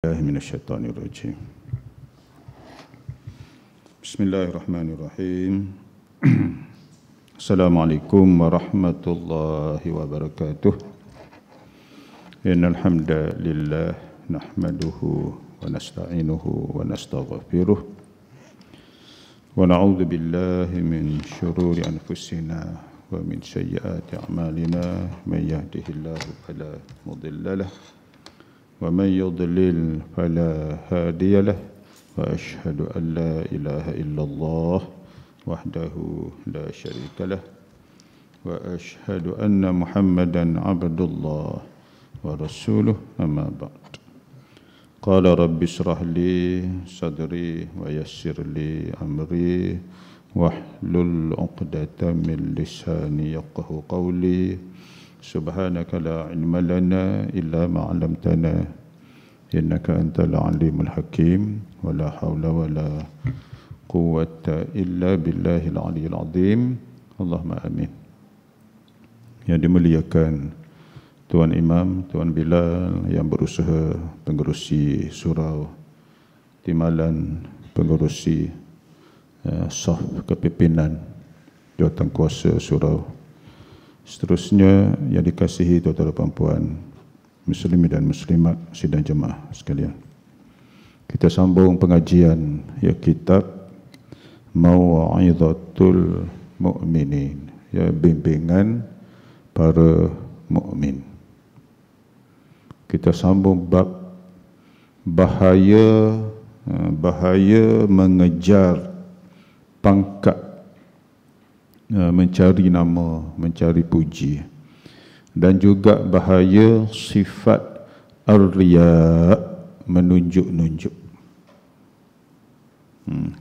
Minasyaitonirrajim. Bismillahirrahmanirrahim. Assalamualaikum warahmatullahi wabarakatuh. Innal hamdalillah nahmaduhu wa nasta'inuhu wa nastaghfiruh wa na'udzu billahi min shururi anfusina wa min sayyiati a'malina may yahdihillahu fala mudilla lahu ومن يضلل فلا هادي له وأشهد أن لا إله إلا الله وحده لا شريك له وأشهد أن محمدا عبد الله ورسوله أما بعد قال رب اشرح لي صدري ويسر لي أمري واحلل عقدة من لساني يفقهوا قولي Subhanaka la ilma lana illa ma 'allamtana innaka antal alimul hakim wa la haula wa la quwwata illa billahil aliyyil azim. Allahumma amin. Yang dimuliakan Tuan Imam, Tuan Bilal yang berusaha pengerusi surau timbalan pengerusi saf kepimpinan jawatankuasa surau. Seterusnya yang dikasihi tuan-tuan dan puan muslimin dan muslimat sidang jemaah sekalian. Kita sambung pengajian ya kitab Mau'izatul Mu'minin, ya bimbingan para mukmin. Kita sambung bab bahaya mengejar pangkat, mencari nama, mencari puji, dan juga bahaya sifat ar-riya, menunjuk-nunjuk.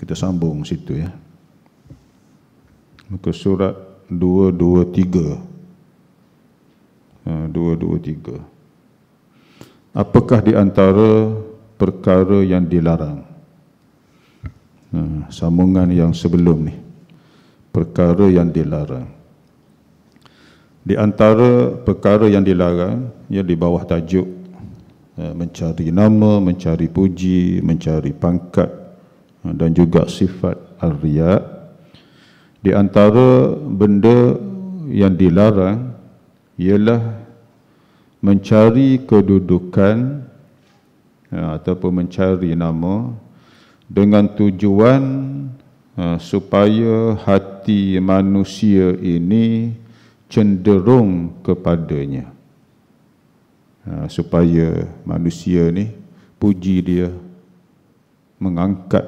Kita sambung situ ya. Muka surat 223. 223. Apakah di antara perkara yang dilarang? Sambungan yang sebelum ni. Perkara yang dilarang. Di antara perkara yang dilarang, ia di bawah tajuk mencari nama, mencari puji, mencari pangkat dan juga sifat ar-riya. Di antara benda yang dilarang ialah mencari kedudukan ataupun mencari nama dengan tujuan supaya hati manusia ini cenderung kepadanya, supaya manusia ni puji dia, mengangkat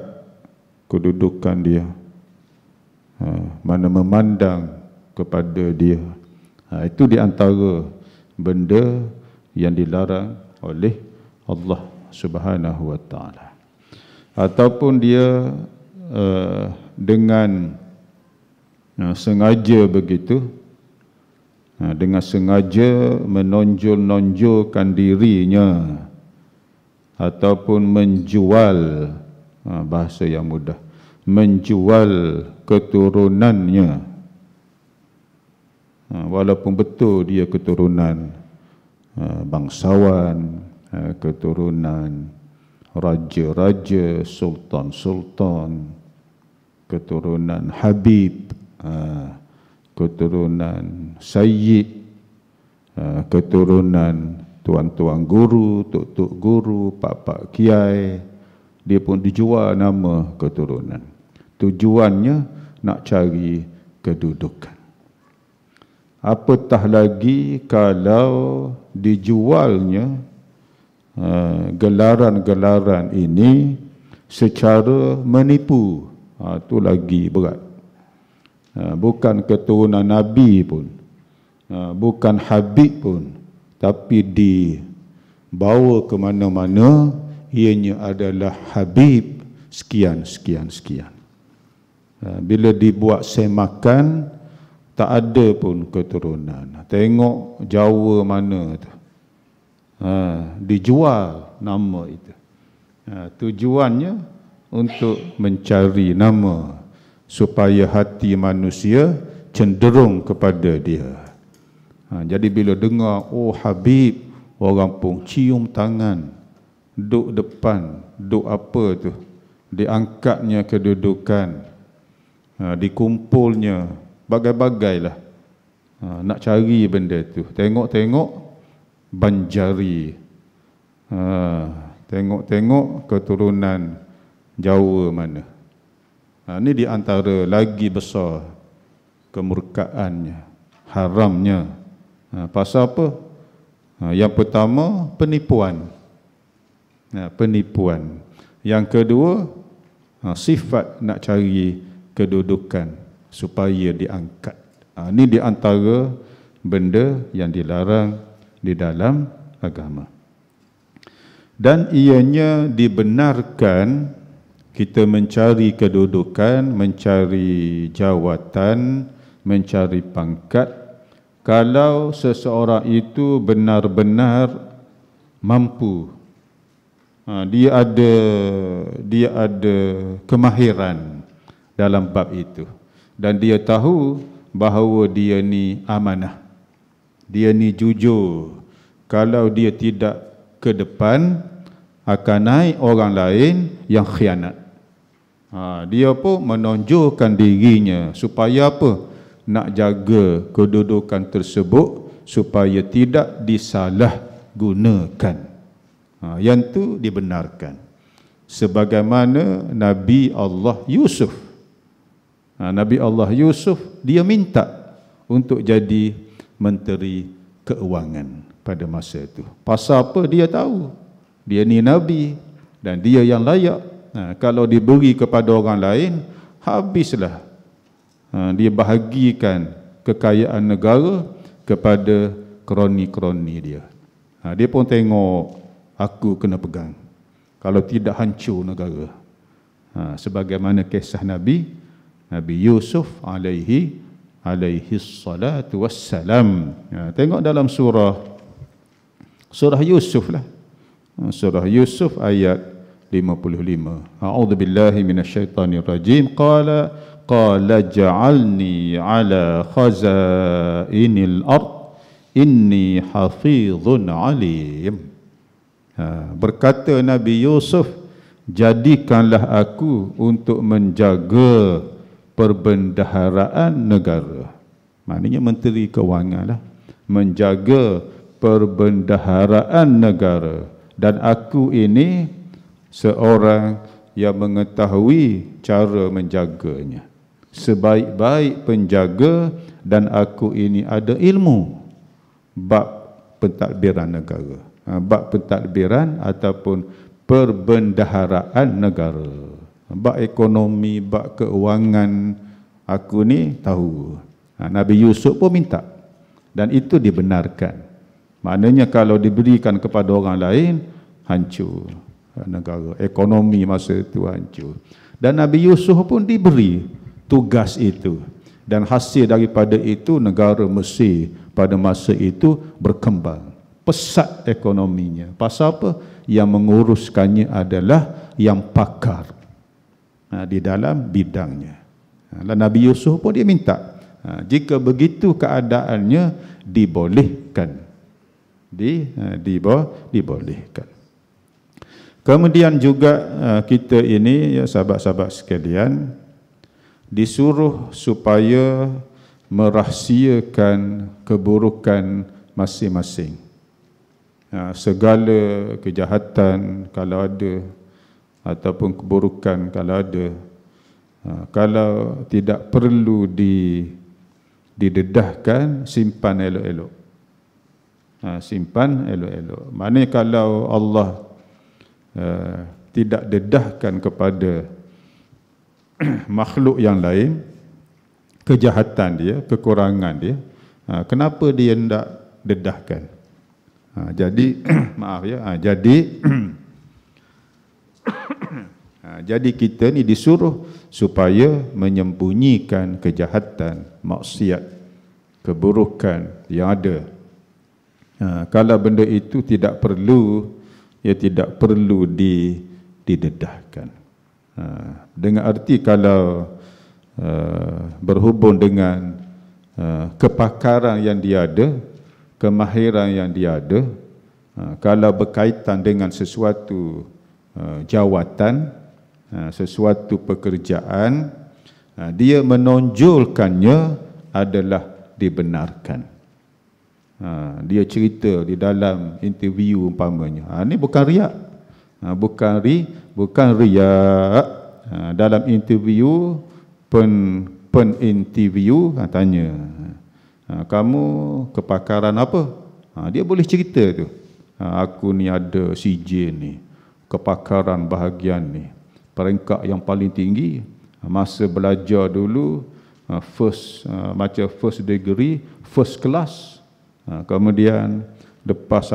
kedudukan dia, mana memandang kepada dia. Itu di antara benda yang dilarang oleh Allah Subhanahu wa taala. Ataupun dia dengan sengaja begitu, dengan sengaja menonjol-nonjolkan dirinya ataupun menjual, bahasa yang mudah, menjual keturunannya, walaupun betul dia keturunan bangsawan, keturunan raja-raja, sultan-sultan, keturunan Habib, keturunan Sayyid, keturunan tuan-tuan guru, tok-tok guru, pak-pak kiai. Dia pun dijual nama keturunan. Tujuannya nak cari kedudukan. Apatah lagi kalau dijualnya gelaran-gelaran ini secara menipu. Itu lagi berat. Bukan keturunan Nabi pun, bukan Habib pun, tapi dibawa ke mana-mana ianya adalah Habib sekian. Bila dibuat semakan, tak ada pun keturunan. Tengok Jawa mana tu, dijual nama itu. Tujuannya untuk mencari nama supaya hati manusia cenderung kepada dia. Jadi bila dengar, oh Habib, orang pun cium tangan, duk depan, duk apa tu, diangkatnya kedudukan, dikumpulnya, bagai-bagailah. Nak cari benda tu, tengok-tengok Banjari, tengok-tengok keturunan Jawa mana. Ini di antara lagi besar kemurkaannya, haramnya. Pasal apa? Yang pertama, penipuan. Penipuan. Yang kedua, sifat nak cari kedudukan supaya diangkat. Ini di antara benda yang dilarang di dalam agama. Dan ianya dibenarkan kita mencari kedudukan, mencari jawatan, mencari pangkat kalau seseorang itu benar-benar mampu. Dia ada kemahiran dalam bab itu, dan dia tahu bahawa dia ni amanah, dia ni jujur. Kalau dia tidak ke depan, akan naik orang lain yang khianat. Dia pun menonjolkan dirinya supaya apa? Nak jaga kedudukan tersebut supaya tidak disalahgunakan. Yang tu dibenarkan. Sebagaimana Nabi Allah Yusuf. Nabi Allah Yusuf, dia minta untuk jadi menteri keuangan pada masa itu. Pasal apa? Dia tahu dia ni Nabi dan dia yang layak. Kalau diberi kepada orang lain, habislah. Dia bahagikan kekayaan negara kepada kroni-kroni dia. Dia pun tengok, aku kena pegang, kalau tidak hancur negara. Sebagaimana kisah Nabi Yusuf alaihi salatu wassalam. Tengok dalam surah Yusuf lah. Surah Yusuf ayat 55. A'udzubillahi minasyaitonirrajim. Qala ja'alni ala khazainil ard inni hafizun alim. Berkata Nabi Yusuf, jadikanlah aku untuk menjaga perbendaharaan negara. Maknanya menteri kewangan lah, menjaga perbendaharaan negara. Dan aku ini seorang yang mengetahui cara menjaganya, sebaik-baik penjaga, dan aku ini ada ilmu bab pentadbiran negara, bab pentadbiran ataupun perbendaharaan negara. Bab ekonomi, bab keuangan, aku ni tahu. Nabi Yusuf pun minta, dan itu dibenarkan. Maknanya kalau diberikan kepada orang lain, hancur negara, ekonomi masa itu hancur. Dan Nabi Yusuf pun diberi tugas itu, dan hasil daripada itu negara Mesir pada masa itu berkembang, pesat ekonominya. Pasal apa? Yang menguruskannya adalah yang pakar di dalam bidangnya. Dan Nabi Yusuf pun dia minta, jika begitu keadaannya, dibolehkan. Dibolehkan. Kemudian juga kita ini, ya sahabat-sahabat sekalian, disuruh supaya merahsiakan keburukan masing-masing. Segala kejahatan kalau ada, ataupun keburukan kalau ada, kalau tidak perlu didedahkan, simpan elok-elok. Simpan elok-elok. Maknanya kalau Allah tidak dedahkan kepada makhluk yang lain kejahatan dia, kekurangan dia, kenapa dia tidak dedahkan? Jadi maaf ya, jadi kita ni disuruh supaya menyembunyikan kejahatan, maksiat, keburukan yang ada. Kalau benda itu tidak perlu, ya tidak perlu didedahkan. Dengan arti kalau berhubung dengan kepakaran yang dia ada, kemahiran yang dia ada, Kalau berkaitan dengan sesuatu jawatan, sesuatu pekerjaan, dia menonjolkannya adalah dibenarkan. Dia cerita di dalam interview umpamanya. Ini bukan riak. Bukan riak. Dalam interview, peninterview tanya, kamu kepakaran apa? Dia boleh cerita tu. Aku ni ada CJ ni, kepakaran bahagian ni, peringkat yang paling tinggi. Masa belajar dulu, macam first degree, first class. Kemudian lepas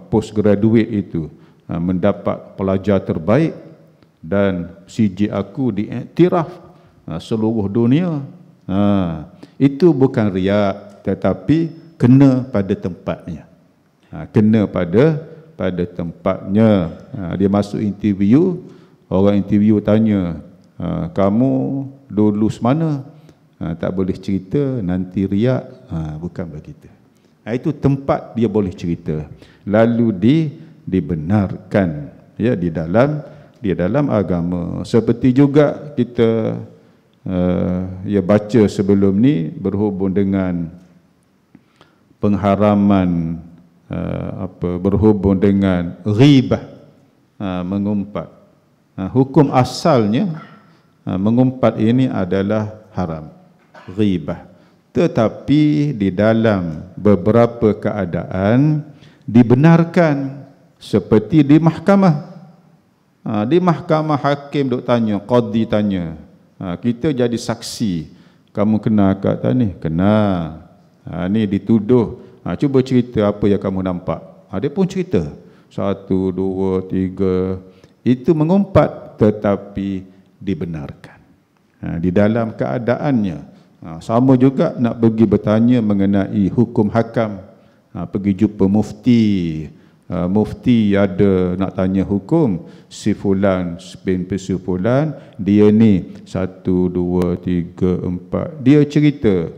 postgraduate itu, mendapat pelajar terbaik, dan CJ aku diiktiraf seluruh dunia. Itu bukan riak, tetapi kena pada tempatnya. Kena pada tempatnya. Dia masuk interview, orang interview tanya, kamu lulus mana? Tak boleh cerita, nanti riak. Bukan begitu. Itu tempat dia boleh cerita. Lalu dibenarkan, ya, di dalam agama. Seperti juga kita baca sebelum ni berhubung dengan pengharaman, berhubung dengan ghibah, mengumpat. Hukum asalnya mengumpat ini adalah haram, ghibah. Tetapi di dalam beberapa keadaan dibenarkan, seperti di mahkamah. Di mahkamah hakim duk tanya, qadi tanya, kita jadi saksi, kamu kena kata ni? Kena. Ni dituduh, cuba cerita apa yang kamu nampak. Dia pun cerita, 1, 2, 3. Itu mengumpat, tetapi dibenarkan. Di dalam keadaannya. Sama juga nak pergi bertanya mengenai hukum hakam, pergi jumpa mufti. Mufti ada nak tanya hukum, si fulan bin si fulan, dia ni 1, 2, 3, 4. Dia cerita,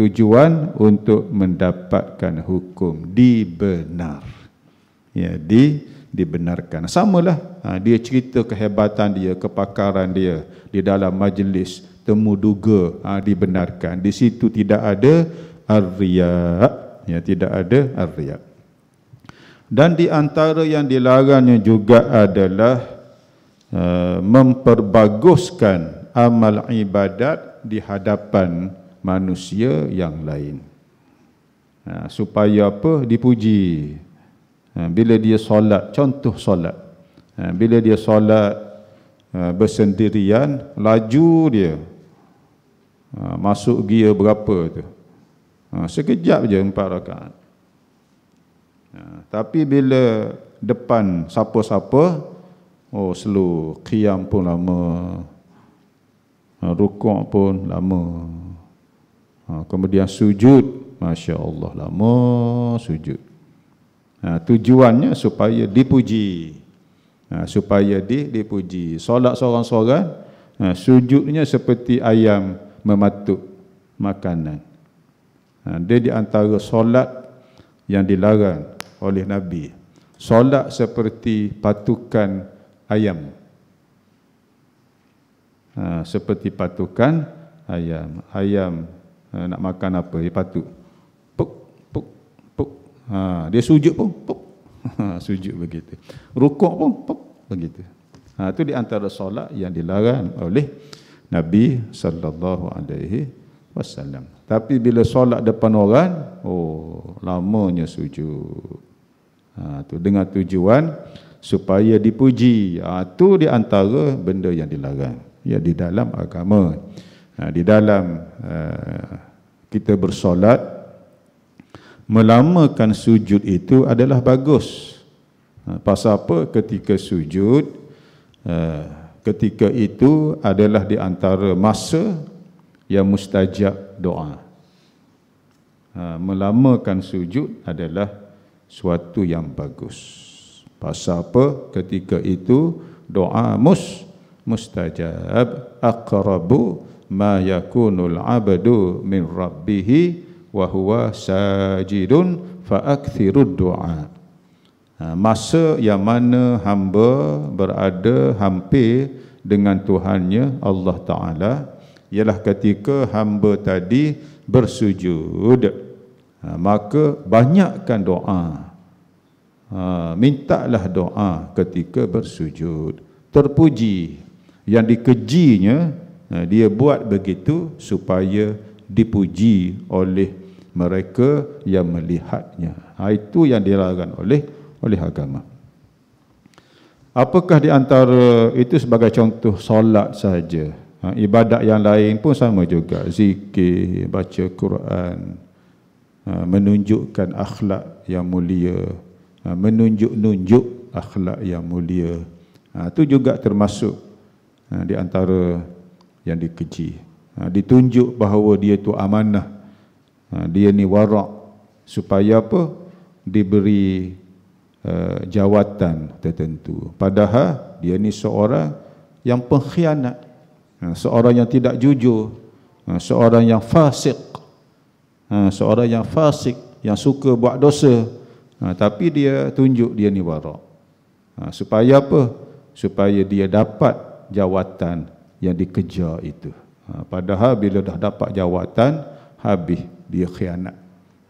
tujuan untuk mendapatkan hukum dibenar. Ya, dibenarkan. Samalah, dia cerita kehebatan dia, kepakaran dia di dalam majlis temu duga, dibenarkan. Di situ tidak ada ar-riya', ya, tidak ada ar-riya'. Dan di antara yang dilarangnya juga adalah memperbaguskan amal ibadat di hadapan manusia yang lain. Supaya apa? Dipuji. Bila dia solat, contoh solat. Bila dia solat bersendirian, laju dia. Masuk gear berapa tu? Sekejap je 4 rakaat. Tapi bila depan siapa-siapa, slow, qiyam pun lama, rukuk pun lama, kemudian sujud, Masya Allah, lama sujud. Tujuannya supaya dipuji, supaya dipuji. Solat seorang-seorang, sujudnya seperti ayam mematuk makanan. Dia di antara solat yang dilarang oleh Nabi. Solat seperti patukan ayam. Seperti patukan ayam. Ayam nak makan apa, dia patuk. Puk, puk, puk. Dia sujud pun, puk. Sujud begitu. Rukuk pun, puk, begitu. Itu di antara solat yang dilarang oleh Nabi sallallahu alaihi wasallam. Tapi bila solat depan orang, lamanya sujud. Tu dengan tujuan supaya dipuji. Itu di antara benda yang dilarang, ya, di dalam agama. Di dalam kita bersolat, melamakan sujud itu adalah bagus. Pasal apa? Ketika sujud, ketika itu adalah di antara masa yang mustajab doa. Melamakan sujud adalah suatu yang bagus. Pasal apa? Ketika itu doa mustajab. Aqrabu ma yakunul abdu min rabbih wa huwa sajidun fa akthirud du'a. Masa yang mana hamba berada hampir dengan Tuhannya Allah Ta'ala ialah ketika hamba tadi bersujud. Maka banyakkan doa. Mintalah doa ketika bersujud. Terpuji. Yang dikejinya, dia buat begitu supaya dipuji oleh mereka yang melihatnya. Itu yang dilarang oleh agama. Apakah di antara itu sebagai contoh solat saja? Ibadat yang lain pun sama juga. Zikir, baca Quran, menunjukkan akhlak yang mulia, menunjuk-nunjuk akhlak yang mulia. Itu juga termasuk di antara yang dikeji. Ditunjuk bahawa dia tu amanah, dia ni warak, supaya apa? Diberi jawatan tertentu. Padahal dia ni seorang yang pengkhianat, seorang yang tidak jujur, seorang yang fasik, seorang yang fasik, yang suka buat dosa. Tapi dia tunjuk dia ni warak. Supaya apa? Supaya dia dapat jawatan yang dikejar itu. Padahal bila dah dapat jawatan, habis dia khianat.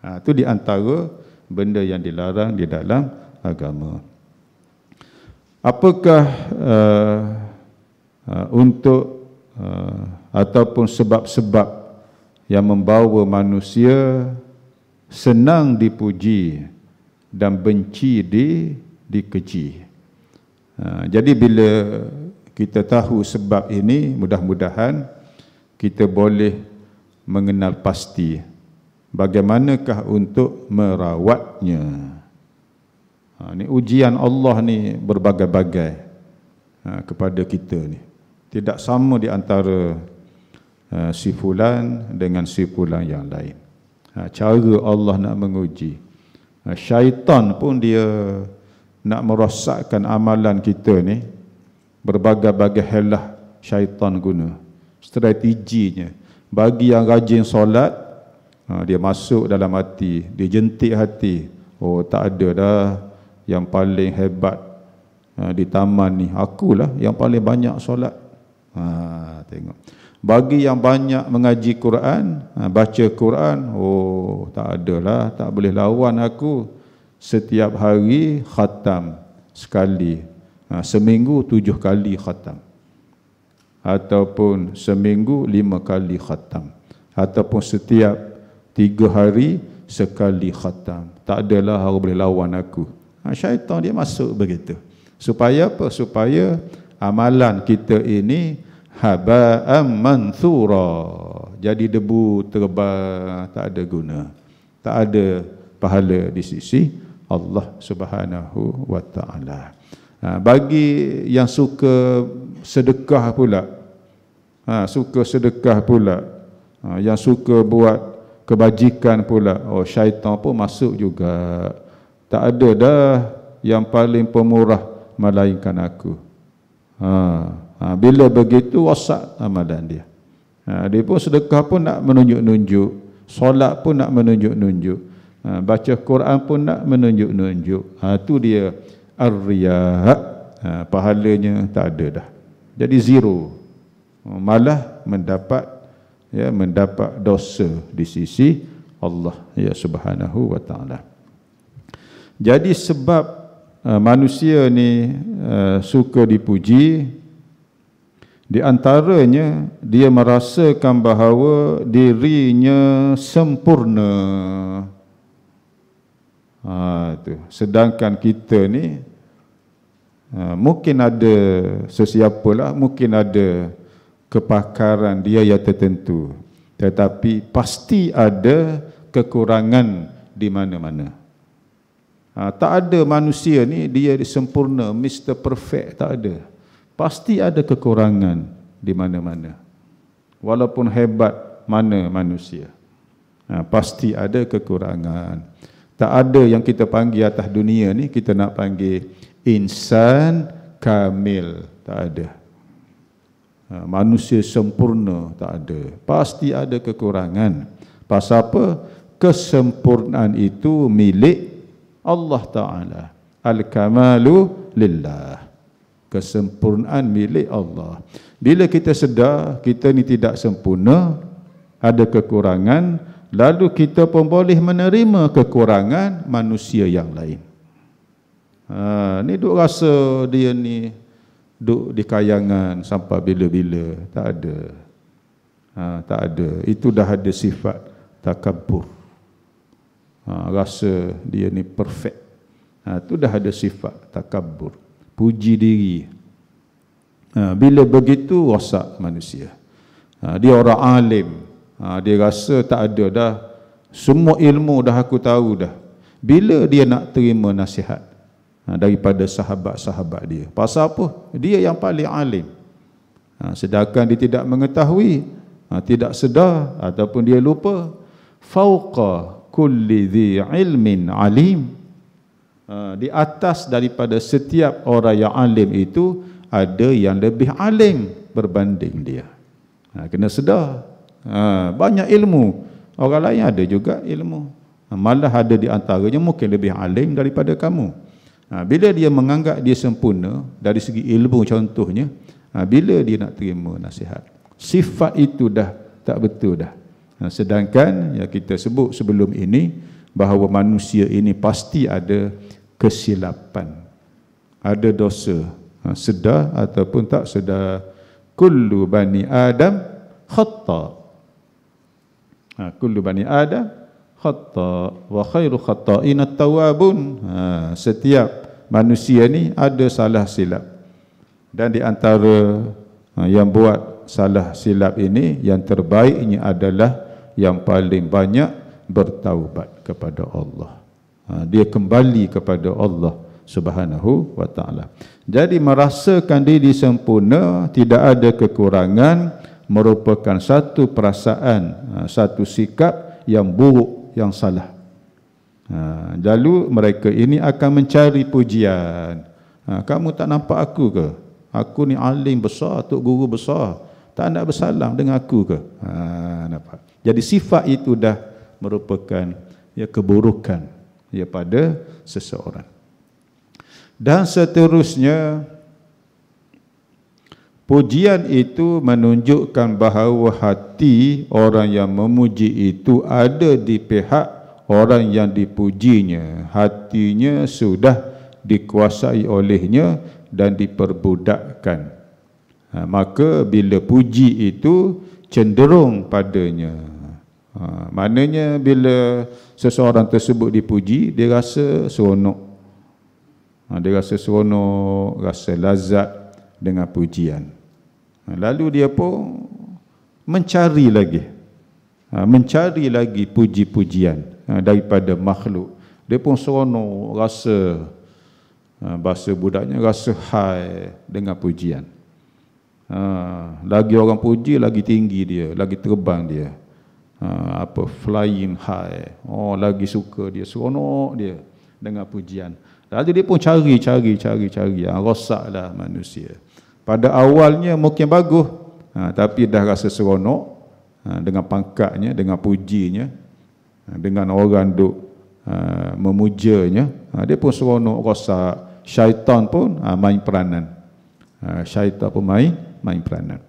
Itu di antara benda yang dilarang di dalam agama. Apakah untuk ataupun sebab-sebab yang membawa manusia senang dipuji dan benci dikeji? Jadi bila kita tahu sebab ini, mudah-mudahan kita boleh mengenal pasti bagaimanakah untuk merawatnya. Ini ujian Allah ni berbagai-bagai kepada kita ni. Tidak sama di antara si fulan dengan si fulan yang lain. Cara Allah nak menguji. Syaitan pun dia nak merosakkan amalan kita ni. Berbagai-bagai helah syaitan guna. Strateginya, bagi yang rajin solat, dia masuk dalam hati, dia jentik hati. Oh, tak ada dah yang paling hebat di taman ni, akulah yang paling banyak solat. Tengok. Bagi yang banyak mengaji Quran, baca Quran, oh tak adalah, tak boleh lawan aku. Setiap hari khatam sekali, seminggu 7 kali khatam, ataupun seminggu 5 kali khatam, ataupun setiap 3 hari sekali khatam. Tak adalah orang boleh lawan aku. Syaitan dia masuk begitu. Supaya apa? Supaya amalan kita ini haba'am manthura, jadi debu terbang, tak ada guna, tak ada pahala di sisi Allah Subhanahu wa ta'ala. Bagi yang suka sedekah pula, suka sedekah pula, yang suka buat kebajikan pula, oh syaitan pun masuk juga. Tak ada dah yang paling pemurah melainkan aku. Bila begitu rosak amalan dia. Dia pun sedekah pun nak menunjuk-nunjuk, solat pun nak menunjuk-nunjuk, baca Quran pun nak menunjuk-nunjuk. Itu dia ar-riya'. Pahalanya tak ada dah. Jadi zero. Malah mendapat dosa di sisi Allah ya Subhanahu wa ta'ala. Jadi sebab manusia ni suka dipuji, di antaranya dia merasakan bahawa dirinya sempurna. Sedangkan kita ni mungkin ada sesiapalah, mungkin ada kepakaran dia yang tertentu, tetapi pasti ada kekurangan di mana-mana. Tak ada manusia ni dia sempurna, Mr. Perfect, tak ada. Pasti ada kekurangan di mana-mana. Walaupun hebat mana manusia, pasti ada kekurangan. Tak ada yang kita panggil atas dunia ni, kita nak panggil insan kamil, tak ada. Manusia sempurna, tak ada. Pasti ada kekurangan. Pasal apa? Kesempurnaan itu milik Allah Ta'ala. Al-kamalu lillah. Kesempurnaan milik Allah. Bila kita sedar kita ni tidak sempurna, ada kekurangan, lalu kita pun boleh menerima kekurangan manusia yang lain. Ni duk rasa dia ni duk di kayangan sampai bila-bila. Tak ada. Tak ada. Itu dah ada sifat takabbur. Rasa dia ni perfect. Itu dah ada sifat takabbur. Puji diri. Bila begitu rosak manusia. Dia orang alim. Dia rasa tak ada dah. Semua ilmu dah aku tahu dah. Bila dia nak terima nasihat daripada sahabat-sahabat dia? Pasal apa? Dia yang paling alim. Sedangkan dia tidak mengetahui, tidak sedar ataupun dia lupa. Fauqa kulli dhi ilmin alim. Di atas daripada setiap orang yang alim itu ada yang lebih alim berbanding dia. Kena sedar. Banyak ilmu, orang lain ada juga ilmu. Malah ada di antaranya mungkin lebih alim daripada kamu. Bila dia menganggap dia sempurna dari segi ilmu contohnya, bila dia nak terima nasihat, sifat itu dah tak betul dah. Sedangkan yang kita sebut sebelum ini bahawa manusia ini pasti ada kesilapan, ada dosa, sedar ataupun tak sedar. Kullu bani Adam khata. Kullu bani Adam khata wa khairu khata'in at-tawwabun. Setiap manusia ni ada salah silap. Dan di antara yang buat salah silap ini, yang terbaiknya adalah yang paling banyak bertaubat kepada Allah. Dia kembali kepada Allah Subhanahu wa ta'ala. Jadi merasakan diri sempurna, tidak ada kekurangan, merupakan satu perasaan, satu sikap yang buruk, yang salah. Lalu mereka ini akan mencari pujian. Kamu tak nampak aku ke? Aku ni alim besar, tok guru besar. Tak nak bersalam dengan aku ke? Nampak. Jadi sifat itu dah merupakan keburukan pada seseorang. Dan seterusnya, pujian itu menunjukkan bahawa hati orang yang memuji itu ada di pihak orang yang dipujinya. Hatinya sudah dikuasai olehnya dan diperbudakkan. Maka bila puji itu cenderung padanya. Maknanya bila seseorang tersebut dipuji, dia rasa seronok. Dia rasa seronok, rasa lazat dengan pujian. Lalu dia pun mencari lagi puji-pujian daripada makhluk. Dia pun seronok, rasa, bahasa budaknya, rasa high dengan pujian. Lagi orang puji, lagi tinggi dia, lagi terbang dia. Flying high. Lagi suka dia, seronok dia dengan pujian. Lalu dia pun cari. Rosaklah manusia. Pada awalnya mungkin bagus, tapi dah rasa seronok dengan pangkatnya, dengan pujinya, dengan orang duk memujanya, dia pun seronok, rosak. Syaitan pun main peranan. Syaitan pun main peranan.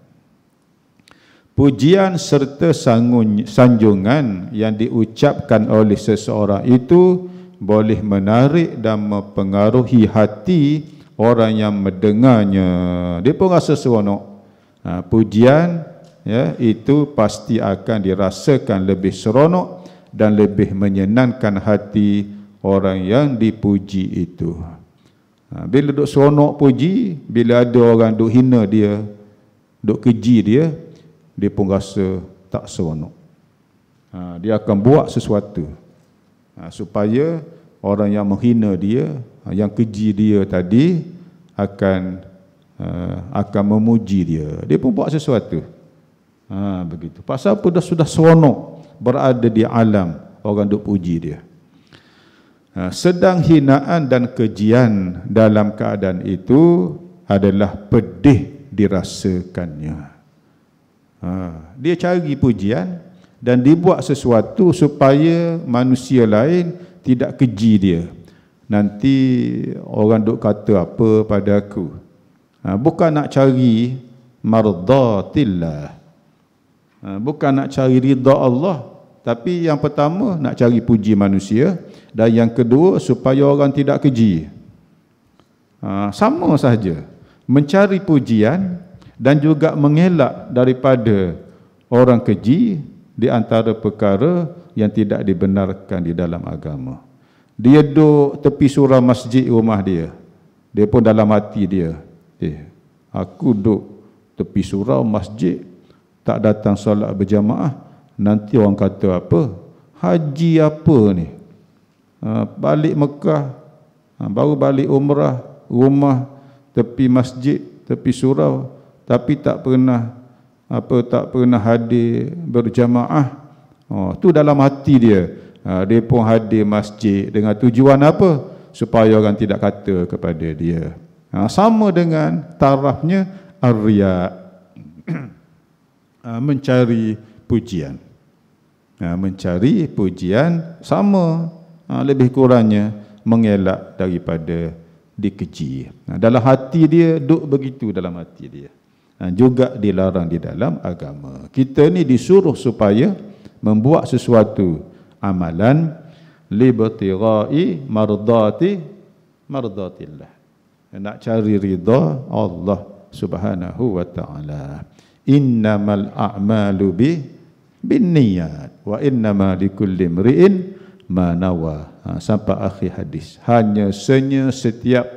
Pujian serta sanjungan yang diucapkan oleh seseorang itu boleh menarik dan mempengaruhi hati orang yang mendengarnya. Dia pun rasa seronok. Pujian itu pasti akan dirasakan lebih seronok dan lebih menyenangkan hati orang yang dipuji itu. Bila duk seronok puji, bila ada orang duk hina dia, duk keji dia, dia pun rasa tak seronok. Dia akan buat sesuatu supaya orang yang menghina dia, yang keji dia tadi akan memuji dia. Dia pun buat sesuatu. Begitu. Pasal apa? Dah sudah seronok berada di alam orang duk puji dia. Sedang hinaan dan kejian dalam keadaan itu adalah pedih dirasakannya. Dia cari pujian dan dibuat sesuatu supaya manusia lain tidak keji dia, nanti orang duk kata apa pada aku. Bukan nak cari mardatillah, bukan nak cari ridha Allah, tapi yang pertama nak cari puji manusia, dan yang kedua supaya orang tidak keji. Sama sahaja, mencari pujian dan juga mengelak daripada orang keji di antara perkara yang tidak dibenarkan di dalam agama. Dia duduk tepi surau masjid rumah dia, dia pun dalam hati dia, aku duduk tepi surau masjid, tak datang solat berjamaah, nanti orang kata apa? Haji apa ni? Balik Mekah, baru balik umrah, rumah tepi masjid, tepi surau, tapi tak pernah hadir berjamaah. Tu dalam hati dia. Dia pun hadir masjid dengan tujuan apa? Supaya orang tidak kata kepada dia. Sama dengan tarafnya ar-riya, mencari pujian. Mencari pujian sama, lebih kurangnya mengelak daripada dikeji. Dalam hati dia duk begitu, dalam hati dia. Juga dilarang di dalam agama. Kita ni disuruh supaya membuat sesuatu amalan libtirai mardatillah, nak cari ridha Allah Subhanahu wa taala. Innamal a'malu binniyat wa innama likulli imri'in ma nawa. Sampai akhir hadis. Hanya setiap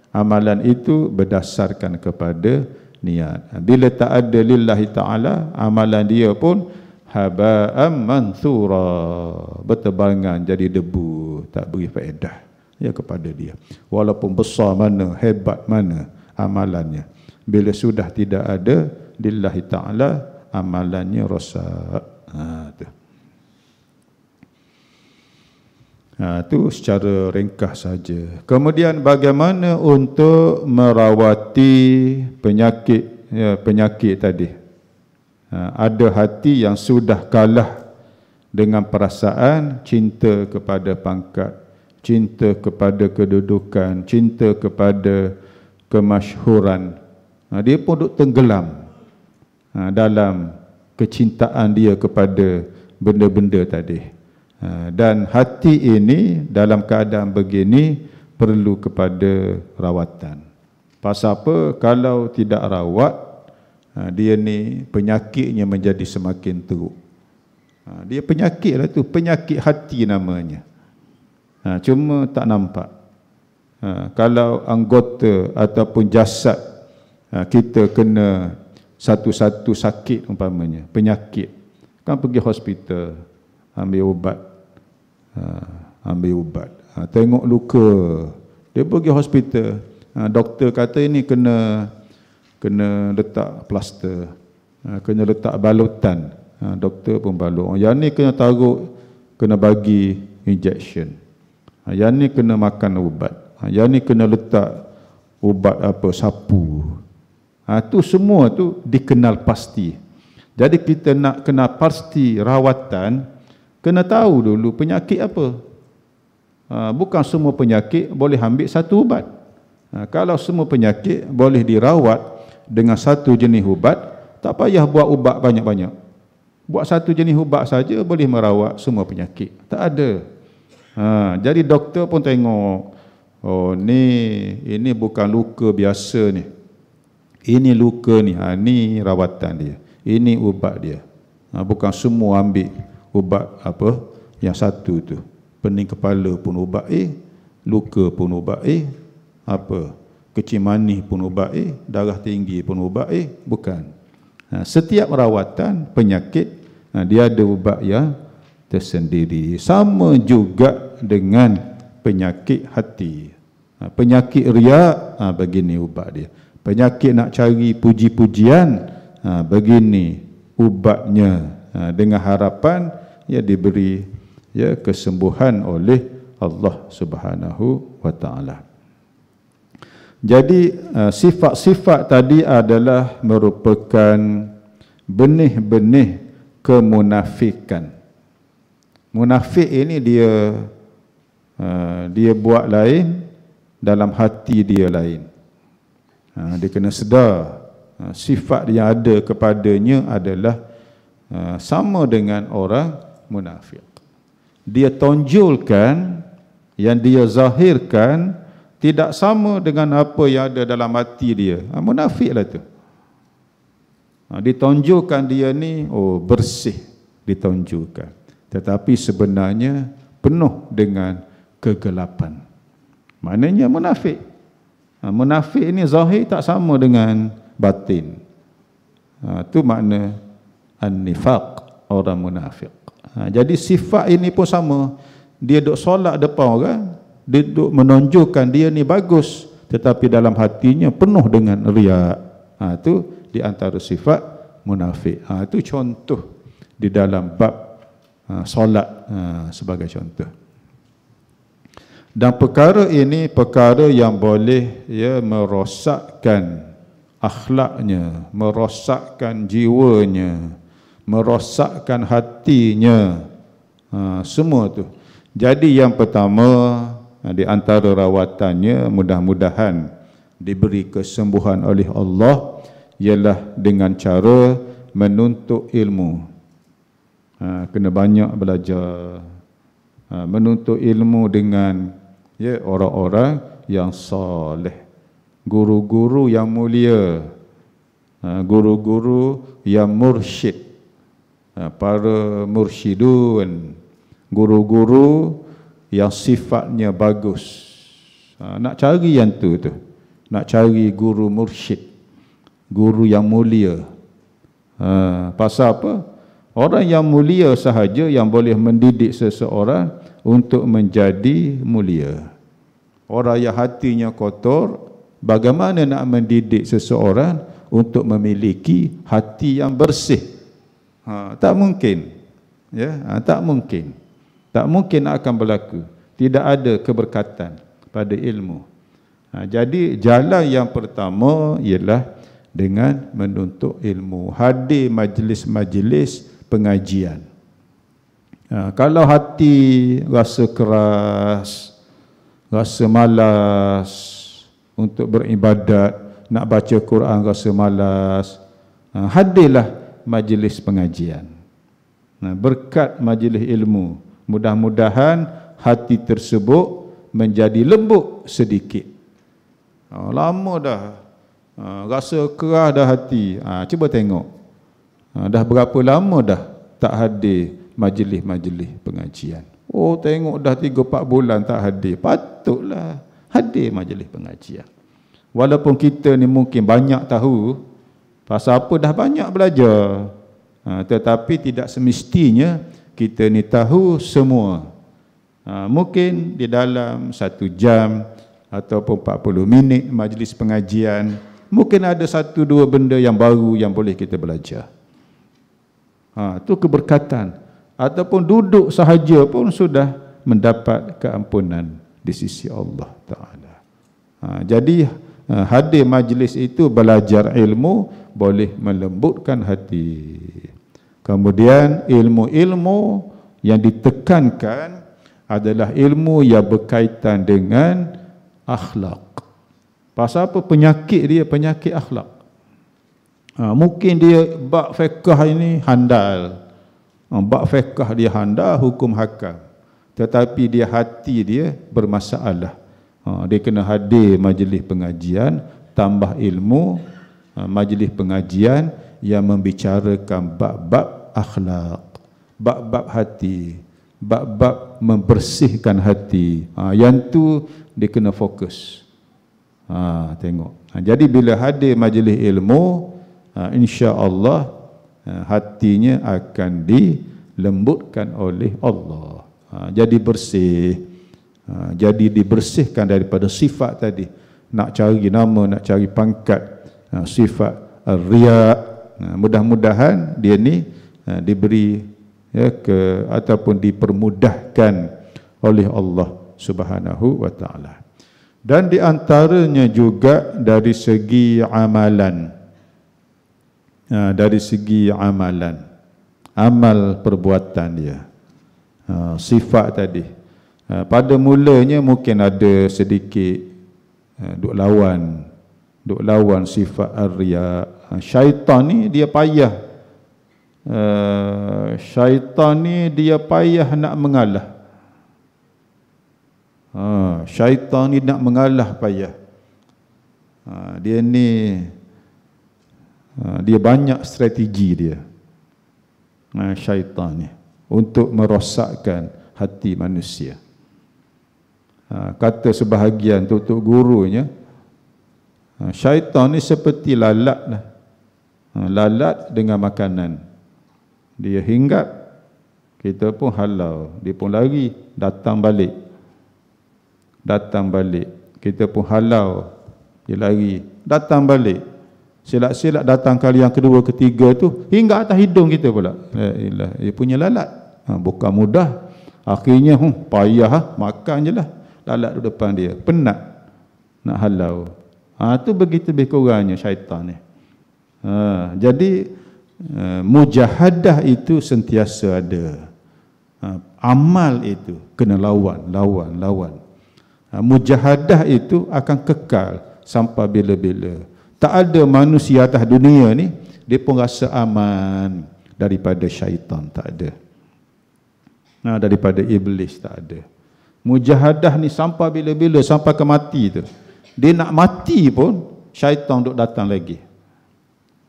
amalan itu berdasarkan kepada niat. Bila tak ada lillahi ta'ala, amalan dia pun haba'am manthura, bertebangan jadi debu, tak beri faedah ya kepada dia. Walaupun besar mana, hebat mana amalannya, bila sudah tidak ada lillahi ta'ala, amalannya rosak. Itu secara ringkas saja. Kemudian bagaimana untuk merawati penyakit tadi? Ada hati yang sudah kalah dengan perasaan cinta kepada pangkat, cinta kepada kedudukan, cinta kepada kemasyhuran. Dia pun duk tenggelam dalam kecintaan dia kepada benda-benda tadi. Dan hati ini dalam keadaan begini perlu kepada rawatan. Pasal apa? Kalau tidak rawat, dia ni penyakitnya menjadi semakin teruk. Dia penyakit lah tu, penyakit hati namanya. Cuma tak nampak. Kalau anggota ataupun jasad kita kena satu-satu sakit umpamanya, penyakit, kan pergi hospital, ambil ubat, tengok luka, dia pergi hospital, doktor kata ini kena letak plaster, kena letak balutan, doktor pun balut. Yang ni kena taruh, kena bagi injection, yang ni kena makan ubat, yang ni kena letak ubat apa, sapu. Tu semua tu dikenal pasti. Jadi kita nak kenal pasti rawatan, kena tahu dulu penyakit apa. Bukan semua penyakit boleh ambil satu ubat. Kalau semua penyakit boleh dirawat dengan satu jenis ubat, tak payah buat ubat banyak-banyak. Buat satu jenis ubat saja boleh merawat semua penyakit. Tak ada. Jadi doktor pun tengok, oh ini bukan luka biasa ni. Ini luka ni, ni rawatan dia. Ini ubat dia. Bukan semua ambil ubat apa yang satu tu. Pening kepala pun ubat luka pun ubat apa, kecil manis pun ubat darah tinggi pun ubat bukan. Setiap rawatan penyakit dia ada ubat yang tersendiri. Sama juga dengan penyakit hati. Penyakit riak, begini ubat dia. Penyakit nak cari puji-pujian, begini ubatnya, dengan harapan diberi kesembuhan oleh Allah Subhanahu wa taala. Jadi sifat-sifat tadi adalah merupakan benih-benih kemunafikan. Munafik ini dia dia buat lain, dalam hati dia lain. Dia kena sedar sifat yang ada kepadanya adalah sama dengan orang munafik. Dia tonjolkan, yang dia zahirkan tidak sama dengan apa yang ada dalam hati dia. Munafiklah tu. Ditonjolkan dia ni bersih, ditonjolkan, tetapi sebenarnya penuh dengan kegelapan. Maknanya munafik. Munafik ini zahir tak sama dengan batin. Itu makna an-nifaq, orang munafik. Jadi sifat ini pun sama. Dia duk solat depan orang, dia duk menonjolkan dia ni bagus, tetapi dalam hatinya penuh dengan riak. Itu di antara sifat munafik. Itu contoh di dalam bab solat sebagai contoh. Dan perkara ini perkara yang boleh merosakkan akhlaknya, merosakkan jiwanya, merosakkan hatinya, semua tu. Jadi yang pertama di antara rawatannya, mudah-mudahan diberi kesembuhan oleh Allah, ialah dengan cara menuntut ilmu. Kena banyak belajar, menuntut ilmu dengan orang-orang yang soleh, guru-guru yang mulia, guru-guru yang mursyid, para mursyidun, guru-guru yang sifatnya bagus. Nak cari yang tu, nak cari guru mursyid, guru yang mulia. Pasal apa? Orang yang mulia sahaja yang boleh mendidik seseorang untuk menjadi mulia. Orang yang hatinya kotor, bagaimana nak mendidik seseorang untuk memiliki hati yang bersih? Tak mungkin. Tak mungkin. Tak mungkin akan berlaku. Tidak ada keberkatan pada ilmu. Jadi jalan yang pertama ialah dengan menuntut ilmu. Hadir majlis-majlis pengajian. Kalau hati rasa keras, rasa malas untuk beribadat, nak baca Quran rasa malas, hadirlah majlis pengajian. Berkat majlis ilmu, mudah-mudahan hati tersebut menjadi lembut sedikit. Lama dah rasa keras dah hati. Cuba tengok, dah berapa lama dah tak hadir majlis-majlis pengajian. Tengok dah 3-4 bulan tak hadir. Patutlah hadir majlis pengajian. Walaupun kita ni mungkin banyak tahu, pasal apa dah banyak belajar, tetapi tidak semestinya kita ni tahu semua. Mungkin di dalam 1 jam ataupun 40 minit majlis pengajian, mungkin ada 1-2 benda yang baru yang boleh kita belajar. Itu keberkatan. Ataupun duduk sahaja pun sudah mendapat keampunan di sisi Allah Ta'ala. Jadi hadir majlis itu, belajar ilmu, boleh melembutkan hati. Kemudian ilmu-ilmu yang ditekankan adalah ilmu yang berkaitan dengan akhlak. Pasal apa? Penyakit dia, penyakit akhlak. Mungkin dia bab fiqh ini handal, bab fiqh dia handal, hukum hakam, tetapi dia hati dia bermasalah. Dia kena hadir majlis pengajian, tambah ilmu, majlis pengajian yang membicarakan bab-bab akhlak, bab-bab hati, bab-bab membersihkan hati. Yang tu dia kena fokus. Tengok. Jadi bila hadir majlis ilmu, insya-Allah hatinya akan dilembutkan oleh Allah. Jadi bersih. Jadi dibersihkan daripada sifat tadi, nak cari nama, nak cari pangkat, sifat riya. Mudah-mudahan dia ni diberi ataupun dipermudahkan oleh Allah Subhanahu wa taala. Dan di antaranya juga dari segi amalan. Dari segi amalan, amal perbuatan dia, sifat tadi, Pada mulanya mungkin ada sedikit duk lawan sifat ar-riya. Syaitan ni dia payah. Syaitan ni dia payah nak mengalah. Syaitan ni nak mengalah payah. Dia ni dia banyak strategi dia. Syaitan ni untuk merosakkan hati manusia. Kata sebahagian tutup gurunya, syaitan ni seperti lalat lah. Lalat dengan makanan. Dia hinggap, kita pun halau, dia pun lari, datang balik. Kita pun halau, dia lari, datang balik. Silap-silap datang kali yang kedua, ketiga tu, hingga atas hidung kita pula. Dia punya lalat. Bukan mudah. Akhirnya payah, makan je lah. Lalat di depan dia, penat nak halau. Tu begitu lebih kurangnya syaitan ni. Jadi mujahadah itu sentiasa ada. Amal itu kena lawan. Mujahadah itu akan kekal sampai bila-bila. Tak ada manusia atas dunia ni dia pun rasa aman daripada syaitan, tak ada. Daripada iblis tak ada. Mujahadah ni sampai bila-bila, sampai ke mati tu. Dia nak mati pun syaitan duk datang lagi.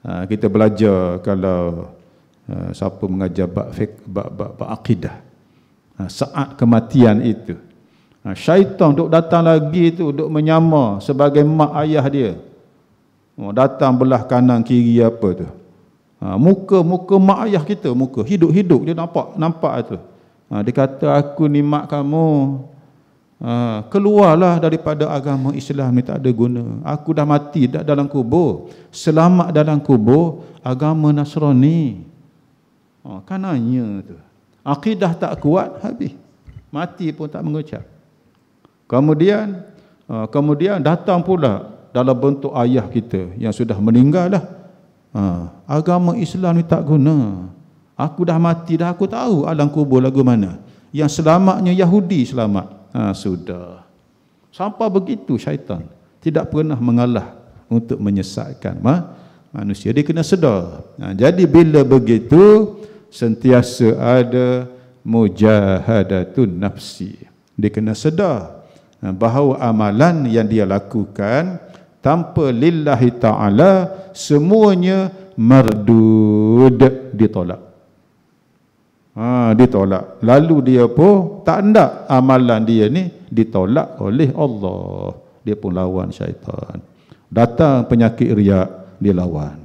Kita belajar kalau siapa mengajar bab akidah. Saat kematian itu, syaitan duk datang lagi tu, duk menyamar sebagai mak ayah dia. Datang belah kanan kiri apa tu. Muka mak ayah kita, muka hidup-hidup dia nampak tu. Dia kata, aku ni mak kamu, keluarlah daripada agama Islam ni, tak ada guna. Aku dah mati dah dalam kubur, selamat dalam kubur agama Nasrani. Kananya tu akidah tak kuat, habis mati pun tak mengucap. Kemudian datang pula dalam bentuk ayah kita yang sudah meninggal dah. Agama Islam ni tak guna. Aku dah mati dah, aku tahu alam kubur lagu mana. Yang selamatnya Yahudi selamat. Sudah. Sampai begitu syaitan tidak pernah mengalah untuk menyesatkan manusia. Dia kena sedar. Jadi bila begitu sentiasa ada mujahadatun nafsi. Dia kena sedar bahawa amalan yang dia lakukan tanpa lillahi ta'ala semuanya mardud, ditolak. Ditolak. Lalu dia pun tak hendak amalan dia ni ditolak oleh Allah. Dia pun lawan syaitan. Datang penyakit riak, dia lawan.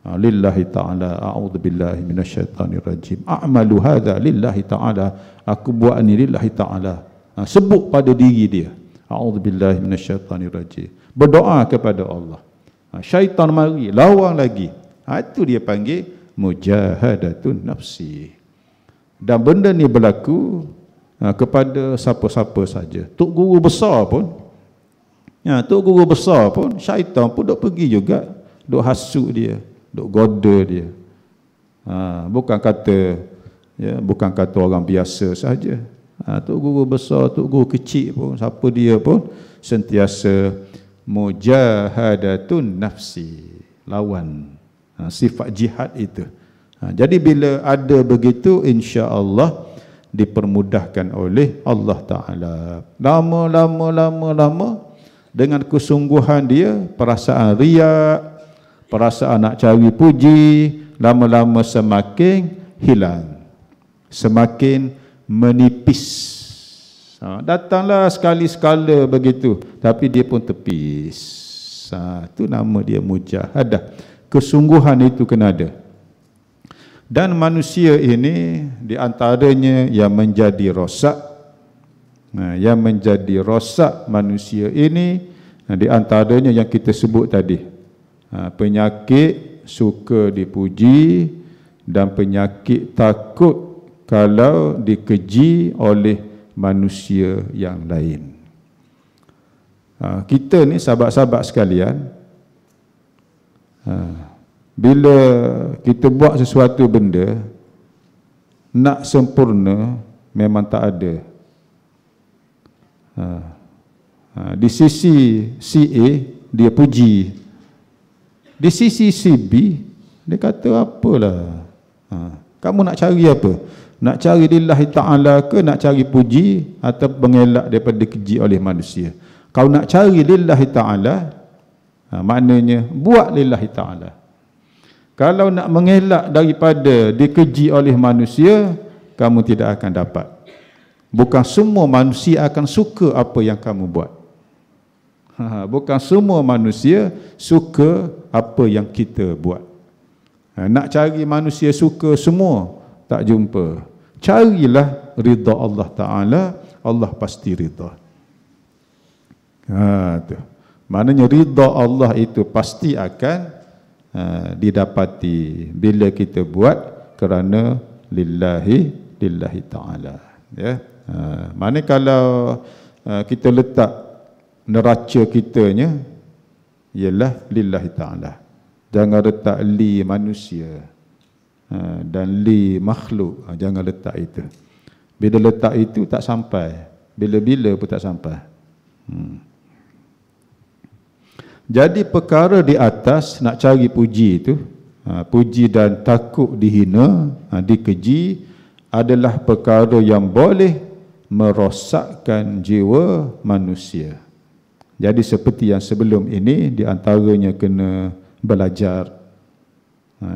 Lillahi ta'ala, a'udzubillahi minasyaitanirrajim. A'malu hadza lillahi ta'ala. Aku buat ni lillahi ta'ala. Sebut pada diri dia, a'udzubillahi minasyaitanirrajim. Berdoa kepada Allah. Syaitan mari, lawan lagi. Itu dia panggil mujahadatun nafsi. Dan benda ni berlaku kepada siapa-siapa saja. Tok guru besar pun, syaitan pun duk pergi juga, duk hasut dia, duk goda dia. Bukan kata orang biasa saja. Tok guru besar, tok guru kecil pun, siapa dia pun sentiasa mujahadatun nafsi, lawan sifat jihad itu. Jadi bila ada begitu, insya-Allah dipermudahkan oleh Allah Ta'ala. Lama dengan kesungguhan dia, perasaan riak, perasaan nak cari puji, lama-lama semakin hilang, semakin menipis. Datanglah sekali-sekala begitu, tapi dia pun tepis. Itu nama dia mujahadah. Kesungguhan itu kena ada. Dan manusia ini di antaranya yang menjadi rosak. Yang menjadi rosak manusia ini di antaranya yang kita sebut tadi. Penyakit suka dipuji dan penyakit takut kalau dikeji oleh manusia yang lain. Kita ni sahabat-sahabat sekalian, bila kita buat sesuatu benda nak sempurna memang tak ada. Di sisi si A dia puji, di sisi si B dia kata apalah, kamu nak cari apa? Nak cari lillahi ta'ala ke nak cari puji atau mengelak daripada keji oleh manusia? Kau nak cari lillahi ta'ala, maknanya buat lillahi ta'ala. Kalau nak mengelak daripada dikeji oleh manusia, kamu tidak akan dapat. Bukan semua manusia akan suka apa yang kamu buat. Bukan semua manusia suka apa yang kita buat. Nak cari manusia suka semua, tak jumpa. Carilah ridha Allah Ta'ala, Allah pasti ridha. Tu. Maknanya ridha Allah itu pasti akan didapati bila kita buat kerana lillahi ta'ala. Ya. Maknanya kalau kita letak neraca kitanya ialah lillahi ta'ala. Jangan letak li manusia dan li makhluk, jangan letak itu. Bila letak itu tak sampai, bila-bila pun tak sampai. Jadi perkara di atas nak cari puji itu, puji dan takut dihina, dikeji, adalah perkara yang boleh merosakkan jiwa manusia. Jadi seperti yang sebelum ini, di antaranya kena belajar,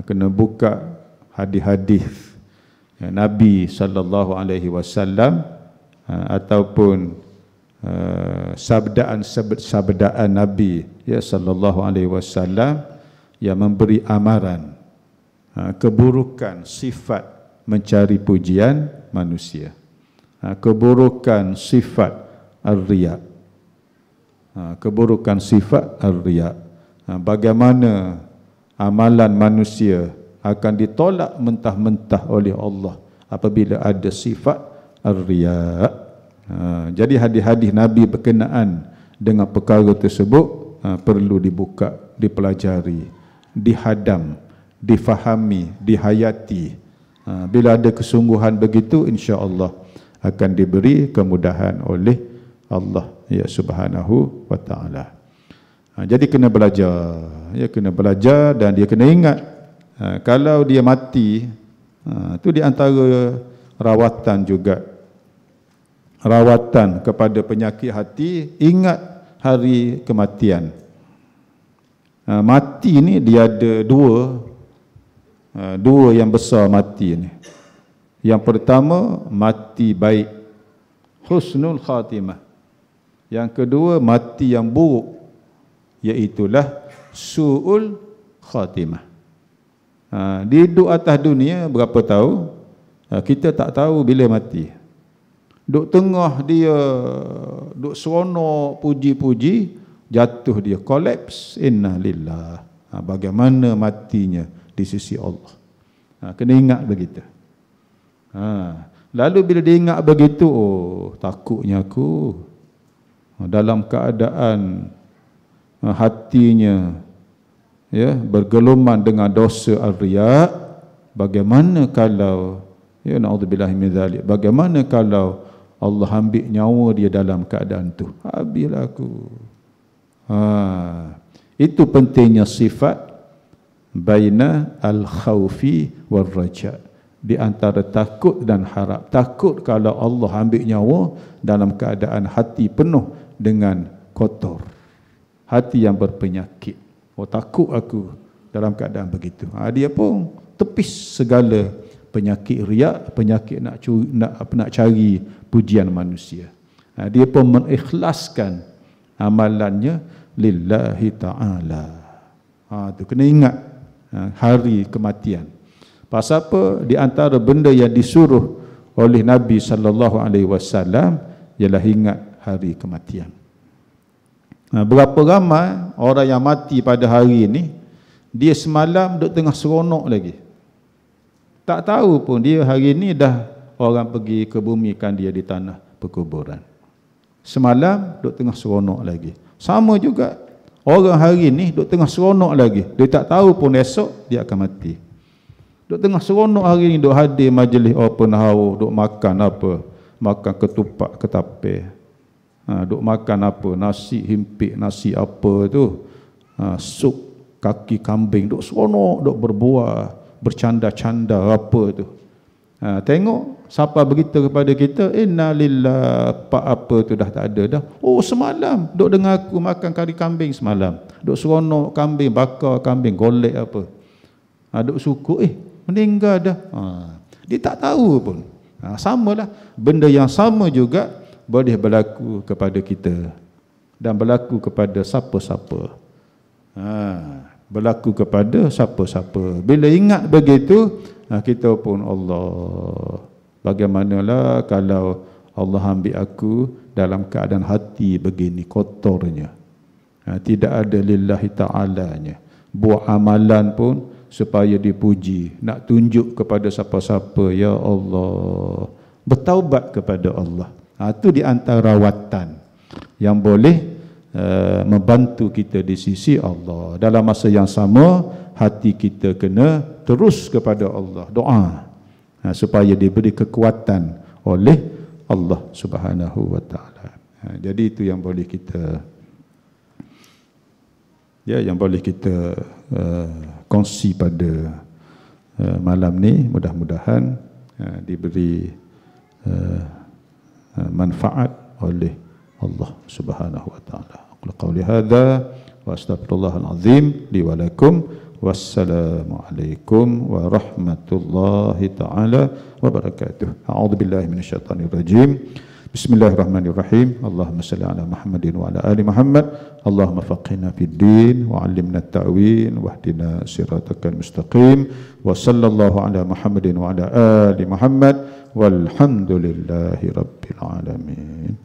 kena buka hadis-hadis Nabi sallallahu alaihi wasallam ataupun sabdaan Nabi ya sallallahu alaihi wasallam yang memberi amaran keburukan sifat mencari pujian manusia, keburukan sifat ar-riya, keburukan sifat ar-riya. Bagaimana amalan manusia akan ditolak mentah-mentah oleh Allah apabila ada sifat ar-riya. Jadi hadis-hadis Nabi berkenaan dengan perkara tersebut perlu dibuka, dipelajari, dihadam, difahami, dihayati. Bila ada kesungguhan begitu, insya-Allah akan diberi kemudahan oleh Allah ya subhanahu wa ta'ala. Jadi kena belajar, ya kena belajar, dan dia kena ingat kalau dia mati, itu di antara rawatan juga, rawatan kepada penyakit hati, ingat hari kematian. Mati ni dia ada dua yang besar mati ni. Yang pertama mati baik, husnul khatimah. Yang kedua mati yang buruk, iaitulah su'ul khatimah. Dia duduk atas dunia berapa tahun, kita tak tahu bila mati. Duduk tengah dia, duduk seronok puji-puji, jatuh dia, collapse, inna lillah. Bagaimana matinya di sisi Allah. Kena ingat begitu. Lalu bila dia ingat begitu, oh takutnya aku dalam keadaan hatinya ya bergeluman dengan dosa ar-riya. Bagaimana kalau ya naudzubillahi min zalik, bagaimana kalau Allah ambil nyawa dia dalam keadaan tu, habislah aku. Itu pentingnya sifat baina al-khaufi wal raja, di antara takut dan harap. Takut kalau Allah ambil nyawa dalam keadaan hati penuh dengan kotor, hati yang berpenyakit. Oh takut aku dalam keadaan begitu. Dia pun tepis segala penyakit riak, penyakit nak cari pujian manusia. Dia pun mengikhlaskan amalannya lillahi ta'ala. Tu kena ingat hari kematian. Pasal apa? Di antara benda yang disuruh oleh Nabi sallallahu alaihi wasallam ialah ingat hari kematian. Berapa ramai orang yang mati pada hari ini, dia semalam duduk tengah seronok lagi. Tak tahu pun dia hari ini dah orang pergi kebumikan dia di tanah perkuburan. Semalam duduk tengah seronok lagi. Sama juga orang hari ini duduk tengah seronok lagi. Dia tak tahu pun esok dia akan mati. Duduk tengah seronok hari ini, duduk hadir majlis open house, duduk makan apa? Makan ketupat, ketapel. duk makan apa, nasi himpit, nasi apa tu, sup kaki kambing, duk seronok, duk berbuah, bercanda-canda apa tu. Tengok siapa beritahu kepada kita, innalillah, pak apa tu dah tak ada dah. Oh, semalam duk dengar aku makan kari kambing semalam, duk seronok kambing, bakar kambing, golek apa, duk suku, meninggal dah. Dia tak tahu pun. Samalah, benda yang sama juga boleh berlaku kepada kita dan berlaku kepada siapa-siapa. Berlaku kepada siapa-siapa. Bila ingat begitu, kita pun, Allah, bagaimanalah kalau Allah ambil aku dalam keadaan hati begini kotornya, tidak ada lillahi ta'alanya, buat amalan pun supaya dipuji, nak tunjuk kepada siapa-siapa, ya Allah, bertaubat kepada Allah. Itu di antara rawatan yang boleh membantu kita di sisi Allah. Dalam masa yang sama, hati kita kena terus kepada Allah, doa supaya diberi kekuatan oleh Allah Subhanahu wa taala. Jadi itu yang boleh kita kongsi pada malam ni. Mudah-mudahan diberi manfaat oleh Allah Subhanahu wa taala. Aqulu qawli hadza wa astaghfirullahal azim li wa lakum. Wassalamu alaikum warahmatullahi taala wabarakatuh. A'udzu billahi minasyaitonir rajim. Bismillahirrahmanirrahim. Allahumma salli ala Muhammadin wa ala ali Muhammad. Allahumma faqihna fid din wa 'allimna at-ta'wil wahdina siratal mustaqim. Wa sallallahu ala Muhammadin wa ala ali Muhammad walhamdulillahi rabbil alamin.